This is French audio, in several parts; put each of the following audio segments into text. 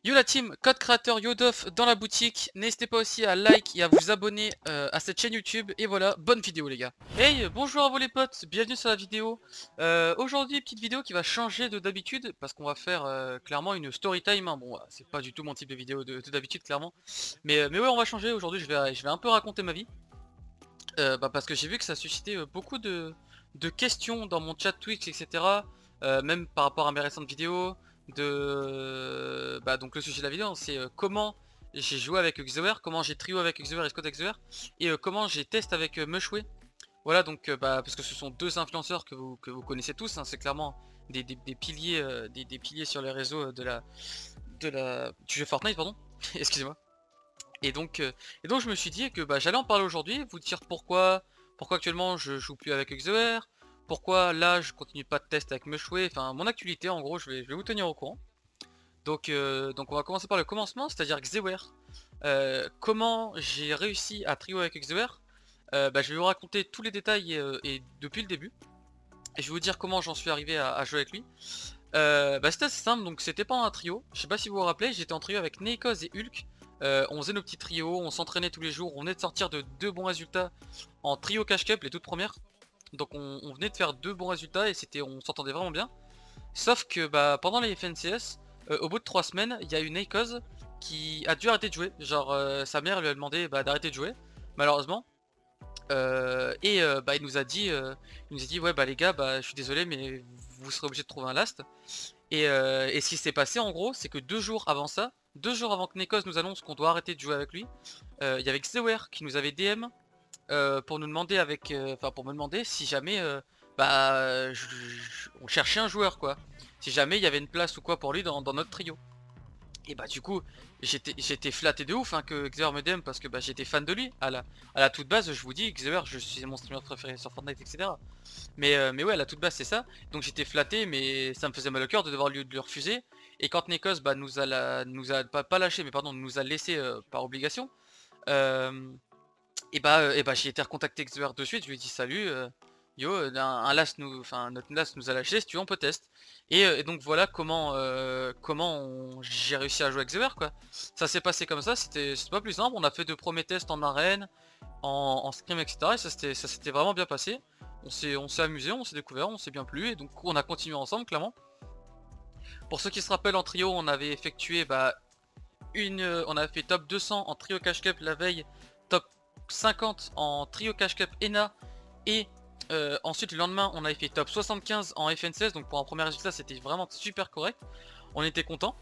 Yo la team, code créateur Yodof dans la boutique. N'hésitez pas aussi à like et à vous abonner à cette chaîne YouTube. Et voilà, bonne vidéo les gars. Hey, bonjour à vous les potes, bienvenue sur la vidéo. Aujourd'hui, petite vidéo qui va changer de d'habitude parce qu'on va faire clairement une story time. Hein. Bon, c'est pas du tout mon type de vidéo de d'habitude clairement. Mais ouais, on va changer. Aujourd'hui, je vais un peu raconter ma vie. Parce que j'ai vu que ça suscitait beaucoup de questions dans mon chat Twitch, etc. Même par rapport à mes récentes vidéos. Donc le sujet de la vidéo, c'est comment j'ai joué avec Xewer, comment j'ai trio avec Xewer et Scott Xewer, et comment j'ai test avec Mushway. Voilà, donc parce que ce sont deux influenceurs que vous connaissez tous, hein, c'est clairement des piliers, des piliers sur les réseaux du jeu Fortnite, pardon. Excusez-moi. Et donc, euh, et donc je me suis dit que j'allais en parler aujourd'hui, vous dire pourquoi actuellement je joue plus avec Xewer, pourquoi là je continue pas de test avec Mushway, enfin mon actualité en gros je vais vous tenir au courant. Donc on va commencer par le commencement, c'est-à-dire Xewer. Comment j'ai réussi à trio avec Xewer. Je vais vous raconter tous les détails et depuis le début. Et je vais vous dire comment j'en suis arrivé à jouer avec lui. C'était assez simple, donc c'était pas un trio. Je sais pas si vous vous rappelez, j'étais en trio avec Neikoz et Hulk. On faisait nos petits trios, on s'entraînait tous les jours, on venait de sortir de deux bons résultats en trio cash cup, les toutes premières. Donc on venait de faire deux bons résultats et on s'entendait vraiment bien. Sauf que pendant les FNCS, au bout de 3 semaines, il y a une Neikoz qui a dû arrêter de jouer. Genre sa mère lui a demandé d'arrêter de jouer, malheureusement. Il nous a dit ouais les gars je suis désolé mais vous serez obligé de trouver un last. Et ce qui s'est passé en gros c'est que 2 jours avant ça, 2 jours avant que Nekos nous annonce qu'on doit arrêter de jouer avec lui, il y avait Xewer qui nous avait DM pour nous demander pour me demander si jamais on cherchait un joueur quoi. Si jamais il y avait une place ou quoi pour lui dans notre trio. Et du coup j'étais flatté de ouf hein, que Xewer me DM parce que j'étais fan de lui. À la toute base je vous dis Xewer je suis mon streamer préféré sur Fortnite etc. Mais ouais à la toute base c'est ça. Donc j'étais flatté mais ça me faisait mal au cœur de devoir lui refuser. Et quand Nekos nous a pas lâché mais pardon nous a laissé par obligation. euh, j'ai été recontacté Xewer de suite, je lui ai dit salut yo un last notre last nous a lâché, si tu veux on peut test. Et donc voilà comment j'ai réussi à jouer avec Xewer quoi. Ça s'est passé comme ça, c'était pas plus simple, on a fait de premiers tests en arène, en scrim etc. Et ça s'était vraiment bien passé. On s'est amusé, on s'est découvert, on s'est bien plu et donc on a continué ensemble clairement. Pour ceux qui se rappellent en trio on avait effectué on avait fait top 200 en trio cash cup la veille, top 50 en trio cash cup ENA et ensuite le lendemain on avait fait top 75 en FN16. Donc pour un premier résultat c'était vraiment super correct, on était content.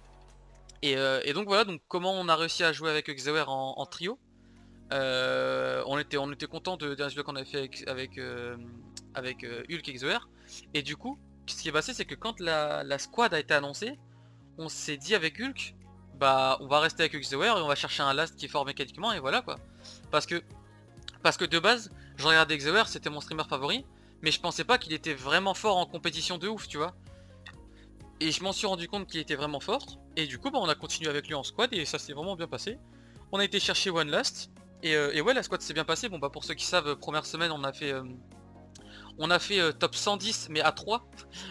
Et donc voilà donc comment on a réussi à jouer avec Xewer en trio. On était content des résultats qu'on avait fait avec Hulk et Xewer. Et du coup ce qui est passé c'est que quand la squad a été annoncée, on s'est dit avec Hulk on va rester avec Xewer et on va chercher un last qui est fort mécaniquement et voilà quoi. Parce que de base je regardais Xewer, c'était mon streamer favori, mais je pensais pas qu'il était vraiment fort en compétition de ouf tu vois. Et je m'en suis rendu compte qu'il était vraiment fort. Et du coup on a continué avec lui en squad et ça s'est vraiment bien passé. On a été chercher One Last. Et ouais la squad s'est bien passée. Bon pour ceux qui savent, première semaine on a fait top 110 mais à 3.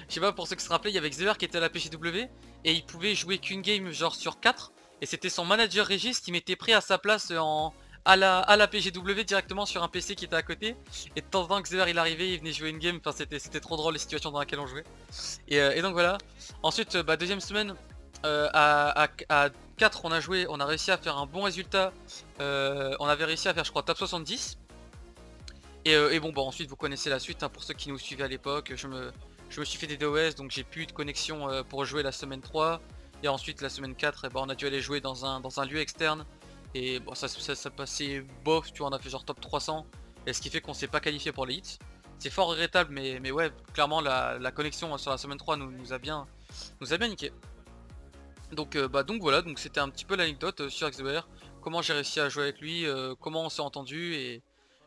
Je sais pas pour ceux qui se rappelaient, il y avait Xewer qui était à la PGW et il pouvait jouer qu'une game genre sur 4. Et c'était son manager Régis qui m'était pris à sa place à la PGW directement sur un PC qui était à côté. Et de temps en temps Xewer il arrivait, il venait jouer une game, enfin c'était trop drôle les situations dans lesquelles on jouait. Et donc voilà. Ensuite deuxième semaine à 4 on a réussi à faire un bon résultat. On avait réussi à faire je crois top 70. Et bon ensuite vous connaissez la suite hein, pour ceux qui nous suivaient à l'époque. Je me suis fait des DOS donc j'ai plus eu de connexion pour jouer la semaine 3. Et ensuite la semaine 4 on a dû aller jouer dans un lieu externe. Et bon ça passait bof tu vois, on a fait genre top 300. Et ce qui fait qu'on s'est pas qualifié pour les hits. C'est fort regrettable mais ouais clairement la connexion sur la semaine 3 nous a bien niqué. Donc voilà, donc c'était un petit peu l'anecdote sur Xewer, comment j'ai réussi à jouer avec lui, comment on s'est entendu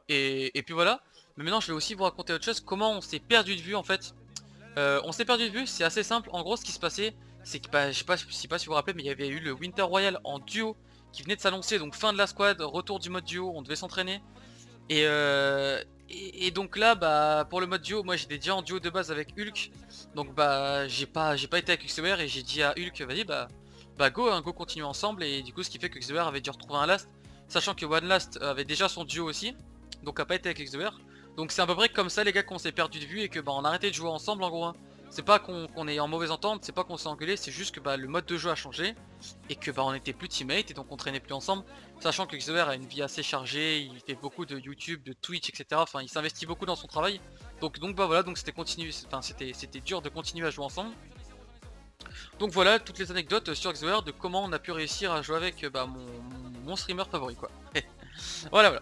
et puis voilà. Mais maintenant je vais aussi vous raconter autre chose, comment on s'est perdu de vue en fait. On s'est perdu de vue, c'est assez simple. En gros ce qui se passait c'est que je sais pas si vous vous rappelez mais il y avait eu le Winter Royal en duo qui venait de s'annoncer. Donc fin de la squad, retour du mode duo, on devait s'entraîner. Et donc là pour le mode duo moi j'étais déjà en duo de base avec Hulk. Donc j'ai pas été avec Xewer et j'ai dit à Hulk vas-y bah go, hein, go continue ensemble. Et du coup ce qui fait que XOR avait dû retrouver un last, sachant que One Last avait déjà son duo aussi, donc a pas été avec XOR. Donc c'est à peu près comme ça les gars qu'on s'est perdu de vue et que bah on a arrêté de jouer ensemble en gros, hein. C'est pas qu'on est en mauvaise entente, c'est pas qu'on s'est engueulé, c'est juste que bah le mode de jeu a changé et que bah on était plus teammate et donc on traînait plus ensemble. Sachant que XOR a une vie assez chargée, il fait beaucoup de YouTube, de Twitch, etc. Enfin il s'investit beaucoup dans son travail. Donc bah voilà, donc c'était dur de continuer à jouer ensemble. Donc voilà toutes les anecdotes sur XOR de comment on a pu réussir à jouer avec bah, mon streamer favori quoi. Voilà.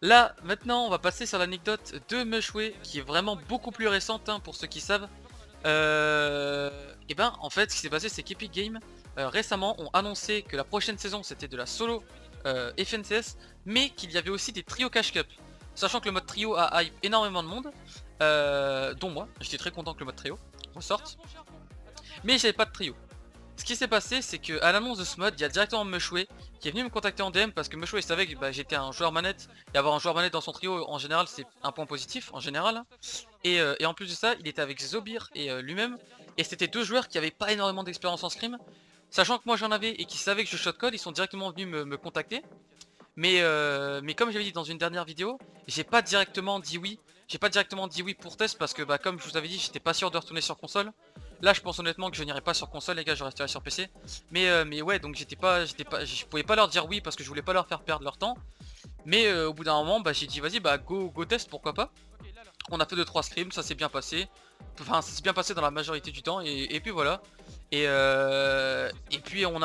Là maintenant on va passer sur l'anecdote de Meshway qui est vraiment beaucoup plus récente hein, pour ceux qui savent. Et ben en fait ce qui s'est passé c'est qu'Epic Games récemment ont annoncé que la prochaine saison c'était de la solo FNCS, mais qu'il y avait aussi des trio cash cup. Sachant que le mode trio a hype énormément de monde, dont moi, j'étais très content que le mode trio ressorte. Mais j'avais pas de trio. Ce qui s'est passé c'est que à l'annonce de ce mode, il y a directement Meshway qui est venu me contacter en DM parce que Meshway savait que bah, j'étais un joueur manette et avoir un joueur manette dans son trio en général c'est un point positif en général. Et en plus de ça, il était avec Zobir et lui-même et c'était deux joueurs qui avaient pas énormément d'expérience en scrim. Sachant que moi j'en avais et qui savaient que je shotcode, ils sont directement venus me contacter. Mais comme j'avais dit dans une dernière vidéo, j'ai pas directement dit oui. J'ai pas directement dit oui pour test parce que bah comme je vous avais dit, j'étais pas sûr de retourner sur console. Là je pense honnêtement que je n'irai pas sur console les gars, je resterai sur PC. Mais ouais donc je pouvais pas leur dire oui parce que je voulais pas leur faire perdre leur temps. Mais au bout d'un moment bah j'ai dit vas-y bah go test pourquoi pas. On a fait 2-3 scrims, ça s'est bien passé. Enfin ça s'est bien passé dans la majorité du temps et puis voilà. Et puis on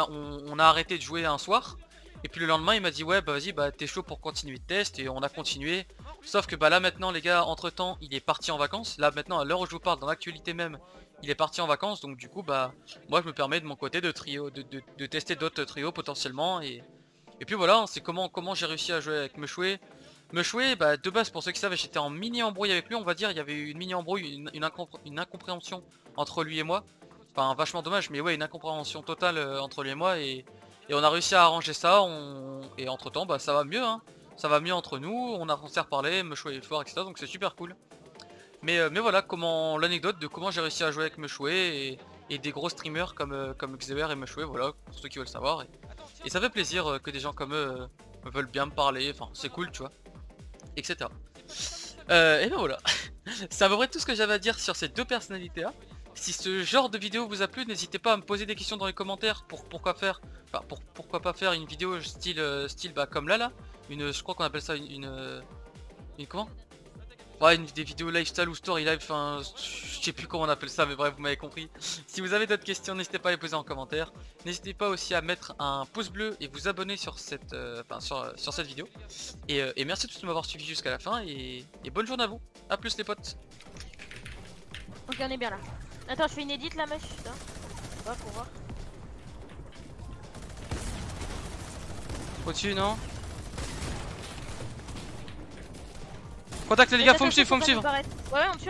a arrêté de jouer un soir. Et puis le lendemain il m'a dit ouais bah vas-y bah t'es chaud pour continuer de test et on a continué. Sauf que bah là maintenant les gars entre temps il est parti en vacances. Là maintenant à l'heure où je vous parle dans l'actualité même il est parti en vacances. Donc du coup bah moi je me permets de mon côté de tester d'autres trios potentiellement. Et puis voilà c'est comment j'ai réussi à jouer avec Meshway. Meshway bah de base pour ceux qui savent j'étais en mini embrouille avec lui on va dire. Il y avait eu une mini embrouille, une incompréhension entre lui et moi. Enfin vachement dommage mais ouais une incompréhension totale entre lui et moi et on a réussi à arranger ça et entre temps bah ça va mieux hein. Ça va mieux entre nous, on s'est reparlé, Meshway est fort etc donc c'est super cool. Mais voilà comment l'anecdote de comment j'ai réussi à jouer avec Meshway et des gros streamers comme XOR et Meshway voilà pour ceux qui veulent savoir et ça fait plaisir que des gens comme eux veulent bien me parler, enfin c'est cool tu vois etc. Et ben voilà. C'est à peu près tout ce que j'avais à dire sur ces deux personnalités là. Si ce genre de vidéo vous a plu, n'hésitez pas à me poser des questions dans les commentaires pour pourquoi pas faire une vidéo style bah comme là. Je crois qu'on appelle ça une comment? Ouais des vidéos lifestyle ou story live, enfin je sais plus comment on appelle ça mais bref vous m'avez compris. Si vous avez d'autres questions n'hésitez pas à les poser en commentaire. N'hésitez pas aussi à mettre un pouce bleu et vous abonner sur cette sur cette vidéo. Et merci à tous de m'avoir suivi jusqu'à la fin et bonne journée à vous. A plus les potes. Ok on est bien là. Attends je fais une edit la mèche putain. Va pour voir. Au-dessus non? Contact les gars, faut me suivre. Ouais on me tue.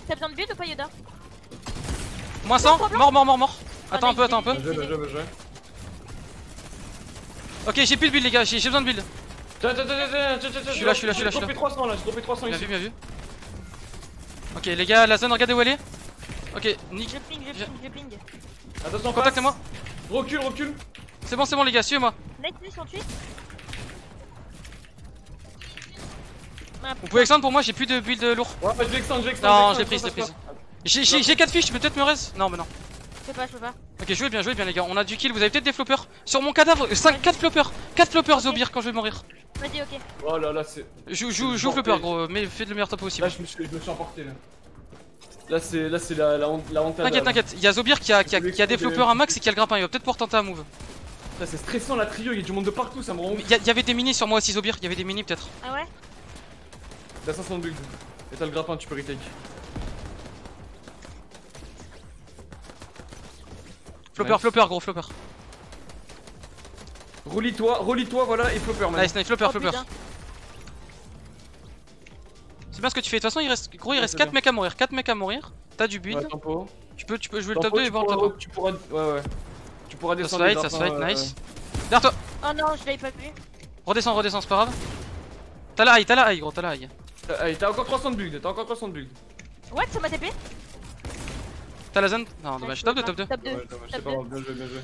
T'as besoin de build ou pas Yoda? Moins 100, mort. Attends un peu. Ok j'ai plus de build les gars, j'ai besoin de build. Je suis là. J'ai dropé 300 là, j'ai dropé 300 ici. Bien vu. Ok les gars, la zone regardez où elle est. Ok, nick. Je ping. Attention, contactez-moi. Recule. C'est bon les gars, suivez-moi. Nice, on tue. Vous pouvez extendre pour moi, j'ai plus de build lourd. Ouais, je vais extendre. Non, je l'ai prise. J'ai 4 fiches, je peux peut-être me res. Non, mais non. Je peux pas. Ok, jouez bien les gars, on a du kill, vous avez peut-être des floppers. Sur mon cadavre, 4 floppers. 4 floppers Zobir quand je vais mourir. Vas-y, ok. Oh là là, c'est. Joue flopper gros, mais fais de le meilleur top possible. Là, je me suis emporté là. Là, c'est la honte. T'inquiète, il y a Zobir qui a des floppers à max et qui a le grappin, il va peut-être pouvoir tenter un move. C'est stressant la trio, il y a du monde de partout, ça me rend ouf. Il y avait des minis sur moi aussi Zobir, il y avait des minis peut-être. Ah ouais? T'as 500 build. Et t'as le grappin, tu peux retake. Flopper gros, flopper. Relis-toi, voilà, et flopper maintenant. Nice, flopper. C'est bien ce que tu fais, de toute façon il reste 4 mecs à mourir. T'as du build. Ouais, tu peux jouer le top 2 et voir le top 1. Tu pourras descendre. Ça se fight, nice. Derrière toi. Oh non, je l'avais pas vu. Redescends, c'est pas grave. T'as la high gros, t'as la high. T'as encore 300 de build, What, ça m'a TP? T'as la zone? Non, dommage. Ouais, Top 2, top 2. Top 2. Ouais, dommage, c'est pas grave, bien joué, bien joué.